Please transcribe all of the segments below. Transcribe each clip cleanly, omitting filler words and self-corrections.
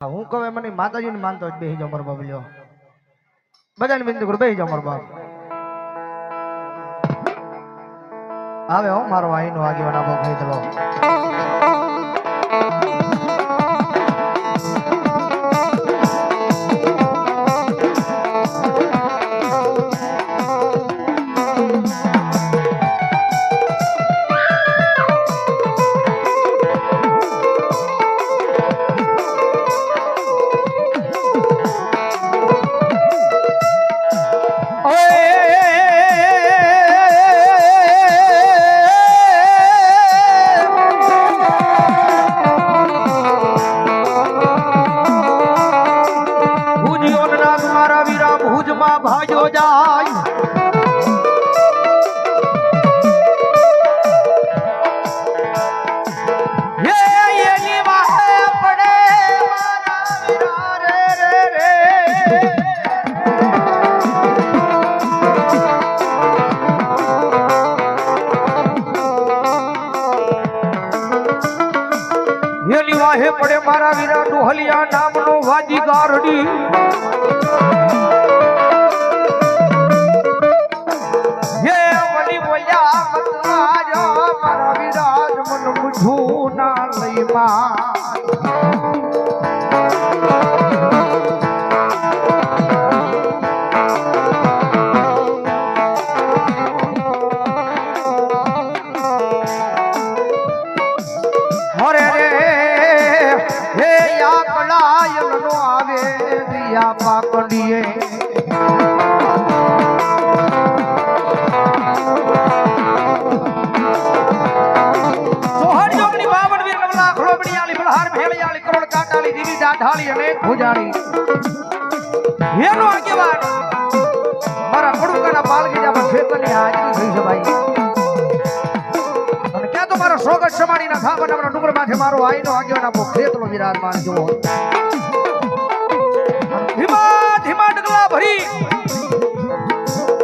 હું કહે મને માતાજી ને માનતો બેહી જાઓ મારો બાપ લ્યો બધાને વિનંતી કરું બેહી જાઓ મારો બાપ આવે હો મારો આઈનો આગેવાન આપો ખેતલો भाजो जाय ये निवाहे पड़े मारा वीरा रे रे रे ये निवाहे पड़े मारा वीरा डोहलिया नामनो वाजी गारडी झूना लई हरे रे हे या कलायल नो आवे दिया पाकड़िए ढाली अनेक भुजाड़ी येनो આગેવાન મારા પડુકાના પાલગીજામાં ખેતરની હાજરી થઈ છે ભાઈ અને ક્યાં તો મારો સોગત સમાડીના થાપરના મારા ડુંગર માથે મારો આઈનો આગેવાન આપો ખેતલો વિરાજમાન જુઓ ધીમા ધીમા ડગલા ભરી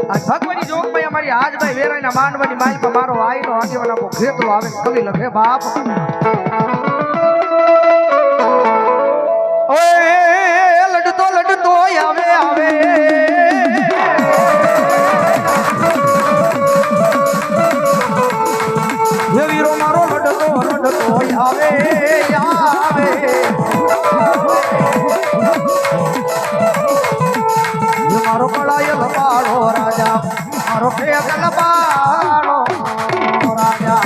આ ભગવાનની જોગમાં અમારી આજભાઈ વેરાઈના માનવાની માલમાં મારો આઈનો આગેવાન આપો ખેતલો આવે કવિ લખે બાપ लड़तो आवे आवे ये वीरो मारो लड़तो आवे आवे ये मारो कड़ाय लपाड़ो राजा मारो फेग लपाड़ो राजा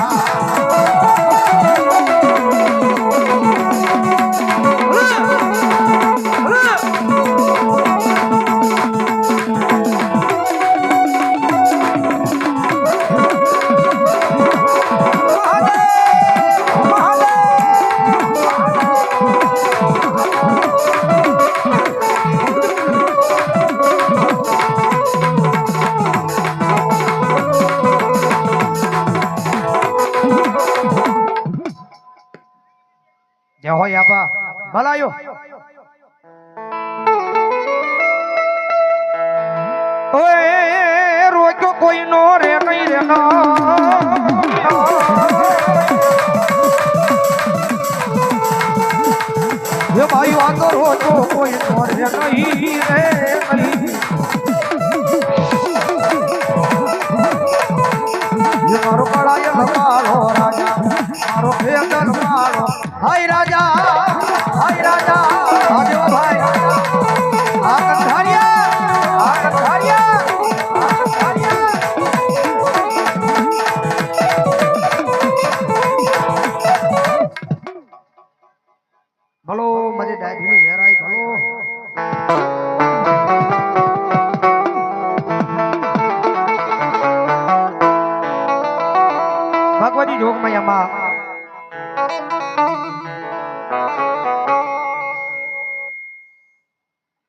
जय हो यापा भलायो ओए रोको कोई नो रे नहीं रे ना ये भाई वातो रोको कोई नो रे नहीं रे नहीं ये मारो कड़ाय लपाड़ो राजा मारो फेंकल मारो हाय राजा आजो भाई आकंधारिया भलो मजे डायरी वेराई भलो भगवती जोग मैया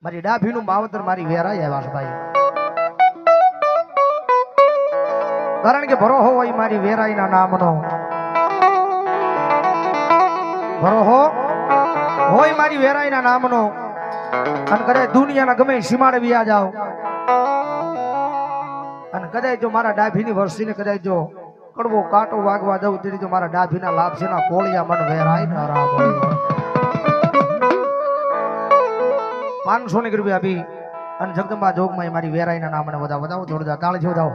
મારી ડાભીનું માવતર મારી વેરાઈ આવ્યા છે ભાઈ કારણ કે ભરોહો હોય મારી વેરાઈના નામનો ભરોહો હોય મારી વેરાઈના નામનો અને કદાચ દુનિયાના ગમે સીમાડે વ્યા જાઓ અને કદાચ જો મારા ડાભીની વર્ષીને કદાચ જો કડવો કાંટો વાગવા દઉં તેની જો મારા ડાભીના લાભ છે ના કોળિયા મન વેરાઈ ન રામ 500 ની રૂપિયા આપી અને જગદંબા જોગમાં મારી વેરાઈના નામને વધાવો વધાવો જોરદાર તાળી વધાવો.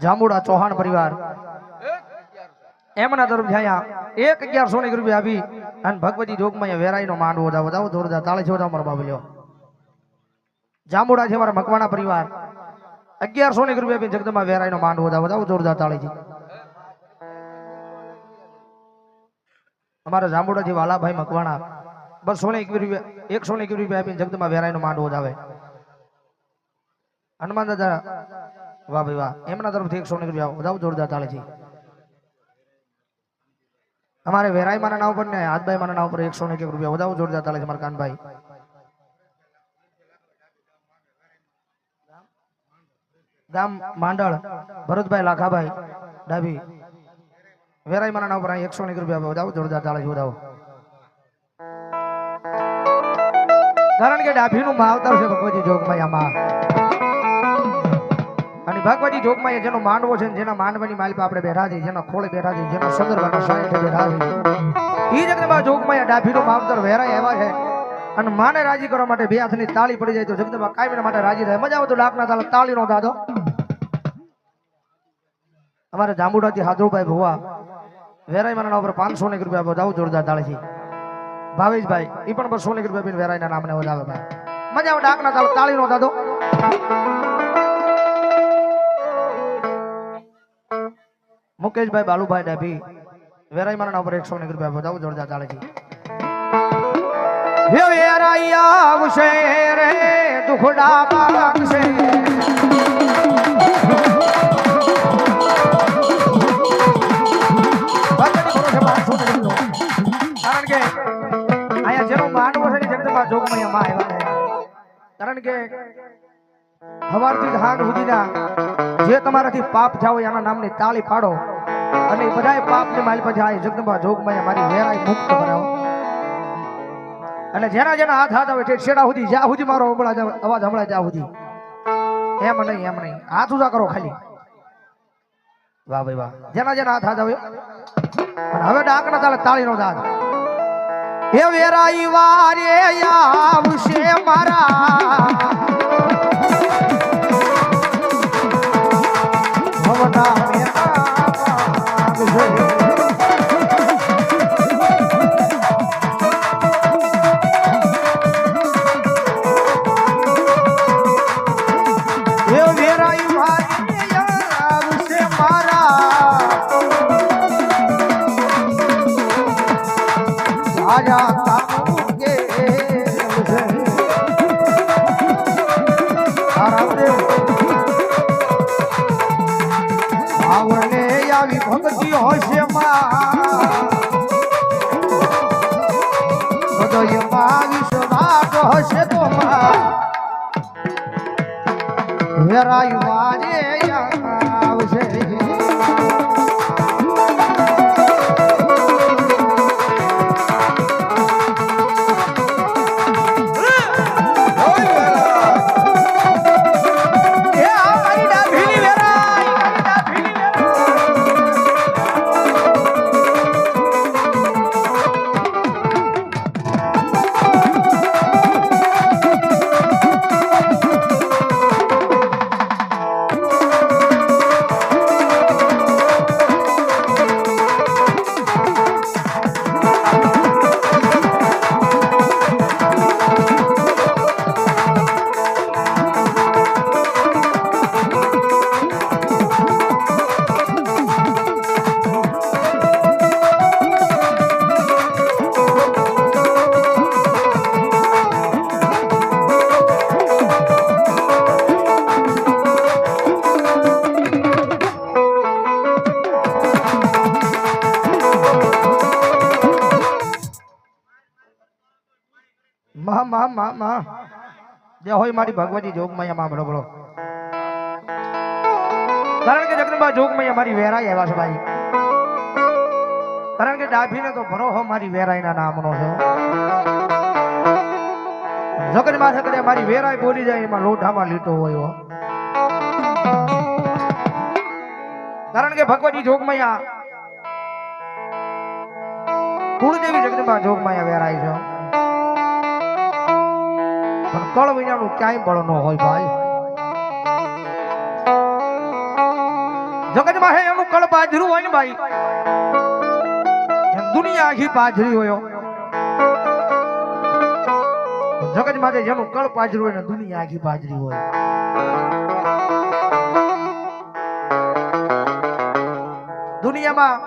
જાંબુડા ચૌહાણ પરિવાર એમના તરફ થયા 1100 ની રૂપિયા આપી અને ભગવતી જોગમાં વેરાઈનો માંડવો વધાવો વધાવો જોરદાર તાળી વધાવો મારો બાબલ્યો. જાંબુડા છે મારા મકવાણા પરિવાર 1100 ની રૂપિયા આપી જગદંબા વેરાઈનો માંડવો વધાવો વધાવો જોરદાર તાળી. અમારા જાંબુડાથી વાલાભાઈ મકવાણા 121 રૂપિયા આપી જગદંબા વેરાઈનો માંડવો વધાવે. હનુમાન દાદા વાહ ભાઈ વાહ એમના તરફથી 100 રૂપિયા વધાવો જોરદાર તાળી. અમારે વેરાઈ માના નામ પર ને હાથભાઈ માના નામ પર 101 રૂપિયા વધાવો જોરદાર તાળી. મારા કાનભાઈ ગામ માંડળ ભરતભાઈ લાખાભાઈ ડાબી વેરાઈ માના નામ પર 101 રૂપિયા વધાવો જોરદાર તાળી વધાવો. કારણ કે ડાભીનું માવતર છે ભગવતી જોગમાયામાં અને ભગવતી જોગમાં જેનો માંડવો છે જેના માંડવાની માલિકા આપણે બેઠા છે જેના ખોળે બેઠા છે જેના સંદર્ભના સાઈઠે બેઠા છે ઈ જગદંબા જોગમાં ડાભીનું માવતર વેરાય એવા છે અને માને રાજી કરવા માટે બે હાથની તાળી પડી જાય તો જગદંબા કાયમ માટે રાજી થાય. મજા આવે તો ડાકના તાલે તાળી નો દાદો. અમારે જાંબુડાથી હાદરુભાઈ ભુવા વેરાઈ માના ઉપર 500 રૂપિયા વધાવો જોરદાર તાળી છે. ભાવેશભાઈ ઈ પણ 200 રૂપિયા પીને વેરાઈના નામને વધાવે ભાઈ. મજા આવે ડાકના તાલે તાળી નો દાદો. મુકેશભાઈ બાલુભાઈ ડાભી વેરાઈ માના ઉપર 100 રૂપિયા વધાવો જોરદાર તાળી. હે વેરાઈયા આવશે રે દુખડા પાકશે કારણ કે અહીંયા જેનો માંડવો છે જગદંબા જોગમાં માં આવ્યા છે. કારણ કે સવારથી હાંડ સુધીના જે તમારાથી પાપ થયા હોય એના નામની તાળી પાડો અને બધા પાપની માલ પછી આ જગદંબા જોગમાં મારી વેરાઈ મુક્ત કરાવો. અને જેના જેના હાથ હાથ આવે છેડા સુધી જ્યાં સુધી મારો અવાજ હમણાં ત્યાં સુધી એમ નહીં હાથ ઉજા કરો ખાલી. વાહ ભાઈ વાહ જેના જેના હાથ હાથ આવે અને હવે ડાકના તાલે તાળી નો દાદ. હે વેરાઈ વારે આવશે મારા ભવના ભક્તિ હોશે હૃદયમાં વિશ્વાસ હશે તો વેરાઈ વારે આવશે. જે હોય મારી ભગવતી જોગમૈયા માં બરોબર. કારણ કે જગદંબા જોગમૈયા મારી વેરાઈ એવા છે ભાઈ. કારણ કે ડાભીને તો ભરોહો મારી વેરાઈના નામનો છે. જગત માં છે મારી વેરાઈ બોલી જાય એમાં લોઢામાં લીટો હોય. કારણ કે ભગવતી જોગમૈયા કુળદેવી જગદંબા જોગમૈયા વેરાય છે પણ કળ વિનાનું ક્યાંય બળ ન હોય ભાઈ જગતમાં હે એનું કળ પાજરું હોય ને ભાઈ એમ દુનિયા આખી પાજરી હોય જગત માટે જેનું કળ પાજરું હોય ને દુનિયા આખી પાજરી હોય દુનિયામાં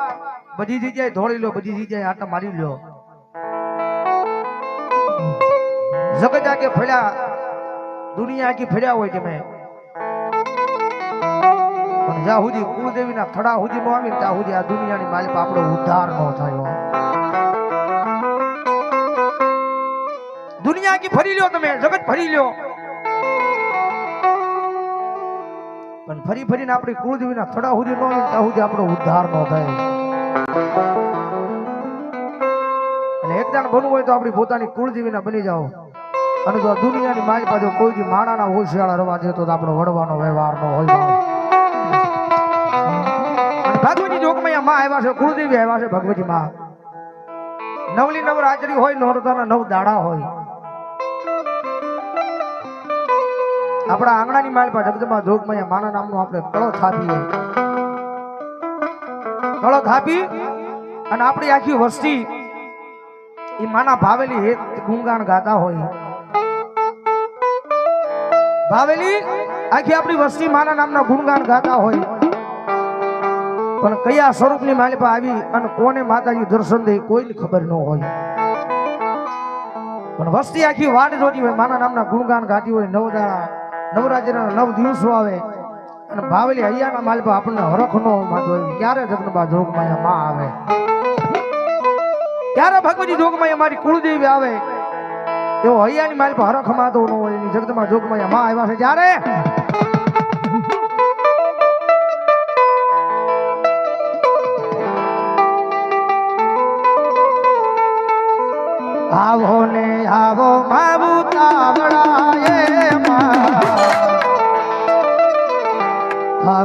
બધી જગ્યાએ ધોળી લો બધી જગ્યાએ આટા મારી લો જગત આગે ફર્યા દુનિયા આખી ફર્યા હોય તમે પણ જ્યાં સુધી કુળદેવીના થડા સુધી નો આવે ત્યાં સુધી આ દુનિયાની માલિક આપણો ઉદ્ધાર ન થયો દુનિયા આખી ફરી લ્યો તમે જગત ફરી લ્યો પણ ફરી ફરીને આપણી કુળદેવીના થડા સુધી નો આવે ત્યાં સુધી આપણો ઉદ્ધાર ન થાય એટલે એક દાણ બનવું હોય તો આપણી પોતાની કુળદેવીના બની જાઓ અને જો દુનિયાની માલ પાછો કોઈ દી માણાના હોશિયાળા રવા દેતો તો આપણો વડવાનો વ્યવહાર નો હોય ભગવતી જોગમૈયા માં આવ્યા છે કુળદેવી આવ્યા છે ભગવતી માં નવલી નવરાત્રી હોય નોરતાના 9 દાડા હોય આપણા આંગણાની માલ પર જગદંબા જોગમૈયા માના નામનો આપણે કળો થાપીએ કળો થાપી અને આપણી આખી વસ્તી એ માના ભાવેલી હેત ગુણગાન ગાતા હોય ભાવેલી આખી આપણી વસ્તી માના નામના ગુણગાન ગાતા હોય પણ કયા સ્વરૂપની માલિપા આવી અને કોને માતાજી દર્શન દે કોઈને ખબર ન હોય પણ વસ્તી આખી વાટ જોતી હોય માના નામના ગુણગાન ગાતી હોય 9 દાડા નવરાત્રીના 9 દિવસો આવે અને ભાવેલી હૈયાના માલિપા આપણને હરખ નો માનતો હોય ક્યારે જગદંબા જોગમૈયા માં આવે ક્યારે ભગવતી જોગમૈયા મારી કુળદેવી આવે એવો હૈયાની માલ પર હરખ માતો ન હોય એની જગદંબા જોગમૈયા માં આવ્યા છે જ્યારે આવો ને આવો માબુ તાવડાએ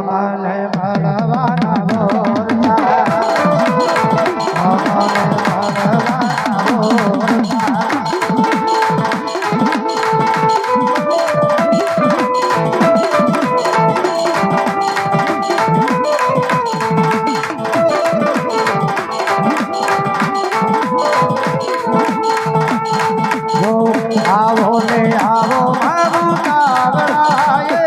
મને ભળવાના બોલતા આવો ને આવો મારું તાવડાએ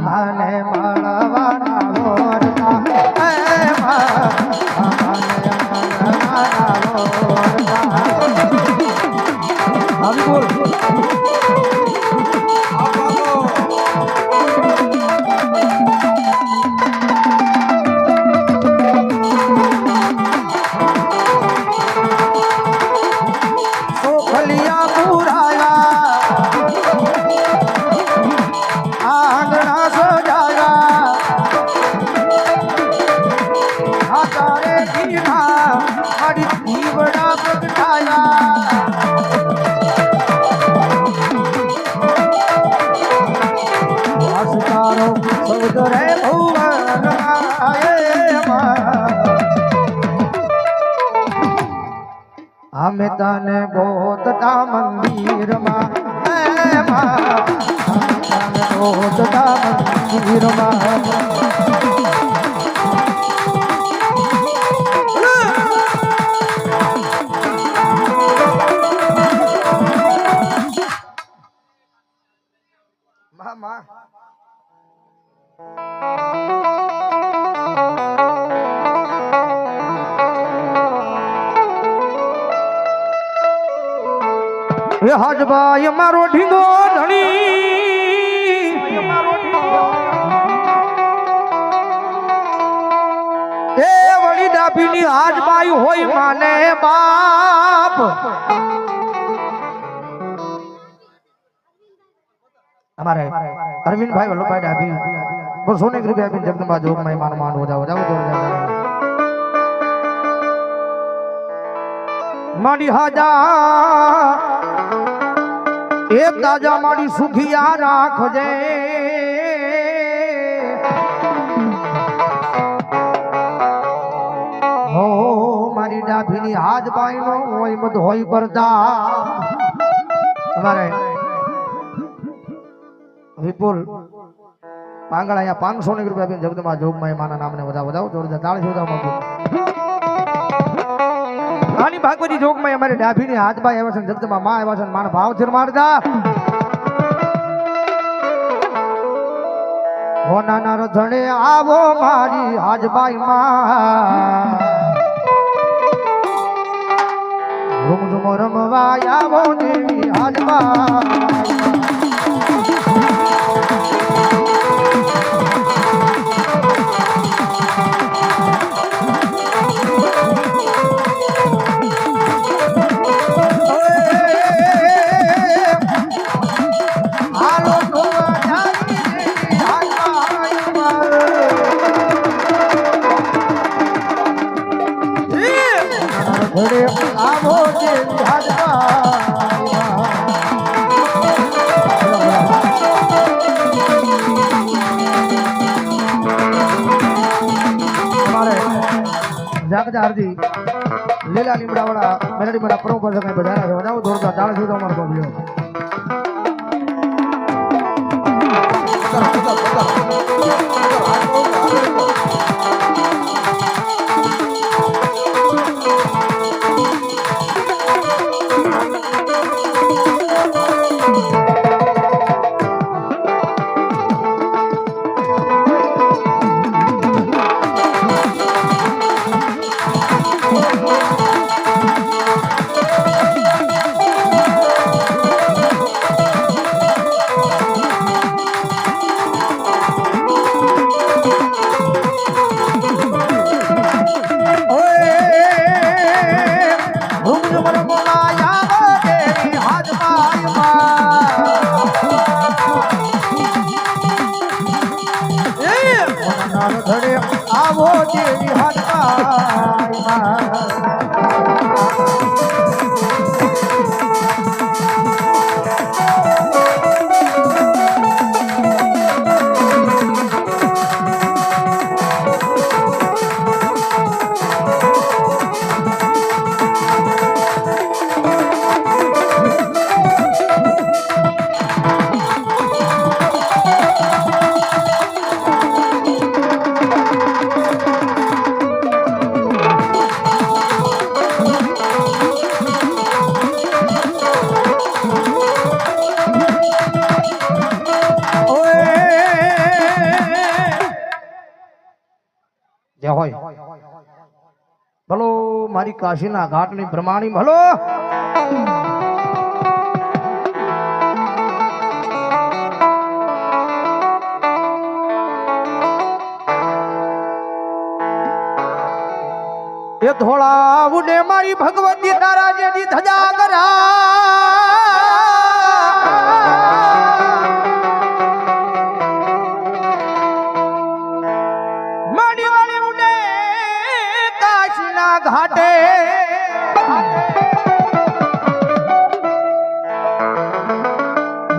મને મળવાના બોલતા અમે તને ગોતતા મંદિરમાં ગોતતા મંદિરમાં મામા એ હાજભાઈ મારો ઢીંગો ધણી એ વળી ડાભીની હાજભાઈ હોય માને બાપ हमारे अरविंद भाई वल्लभभाई डाभी वो सोने की रुपया जगदंबा जोगमैया मान मान हो जाओ माड़ी हाजा એ તાજા મારી સુખિયા રાખજે હો મારી ડાભીની હાથ બાઈ નો હોય મત હોય કરતા તમારે વિપુલ પાંગળ અહીંયા 500 રૂપિયા આપીને જગદંબા જોગમાં માના નામને વધાવો જોરદાર તાળી શોધામાં આની ભાગવતી જોગમાં અમારે ડાભીની હાથ બાઈ આવ્યા છે જગદંબા માં આવ્યા છે મારા ભાવ થીર મારતા હો નાના રધણે આવો મારી હાજબાઈ માં ઝુમ ઝુમ રમવા આવો દેવી હાજબાઈ જાગદારજી લીલા લીમડાવાળા મેલડી મારા પ્રભુ પર કઈ બધાના વધાવો દોરતા તાળ સુધી અમારો બોલ્યો આવો દેવી ભલો મારી કાશીના ઘાટની બ્રહ્માણી ભલો એ ધોળા ઉડે મારી ભગવતી તારા જેની ધજા કરા ઘાટે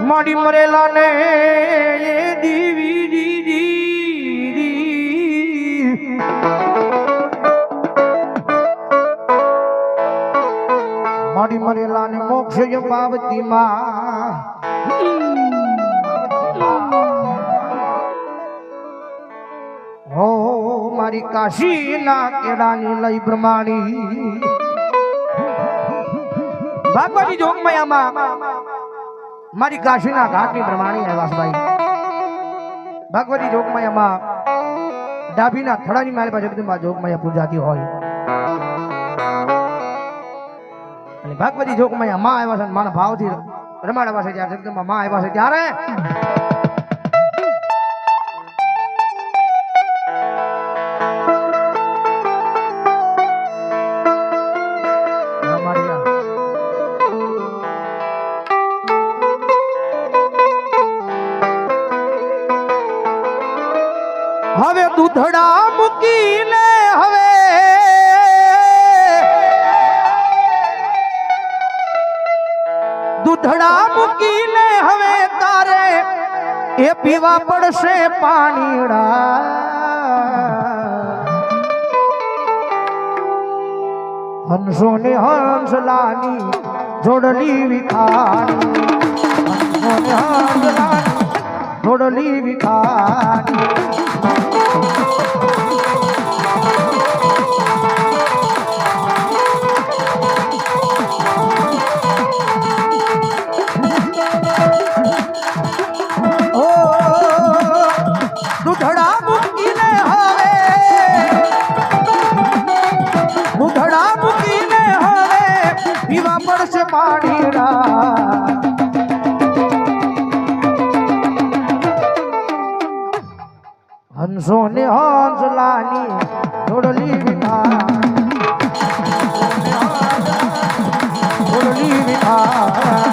માડી મરેલા ને માડી મરેલા ને મોક્ષ પાવતી માં હો મારી કાશી ના કેળાની લઈ બ્રહ્માણી ભાગવતી જોગમાયામાં મારી કાશી ના ઘાટની બ્રહ્માણી આવ્યાસભાઈ ભાગવતી જોગમાયામાં ડાભીના થડાની મારી પાસે જગદંબા જોગમાયા પૂજાતી હોય અને ભાગવતી જોગમાયા માં આવ્યા છે મારા ભાવથી રમાડવા છે ત્યારે જગદંબા માં આવ્યા છે ત્યારે હવે દૂધડા મૂકીને હવે દૂધડા મૂકી એ પીવા પડશે પાણીડા હંસો ને હંસલાની જોડલી વિખાની હંસો ને હંસલાની જોડલી વિખાની દૂધડા મૂકીને હવે પીવા પડશે પાણીડા હંસો ને હંસલાની જોડલી વિખા જોડલી વિખા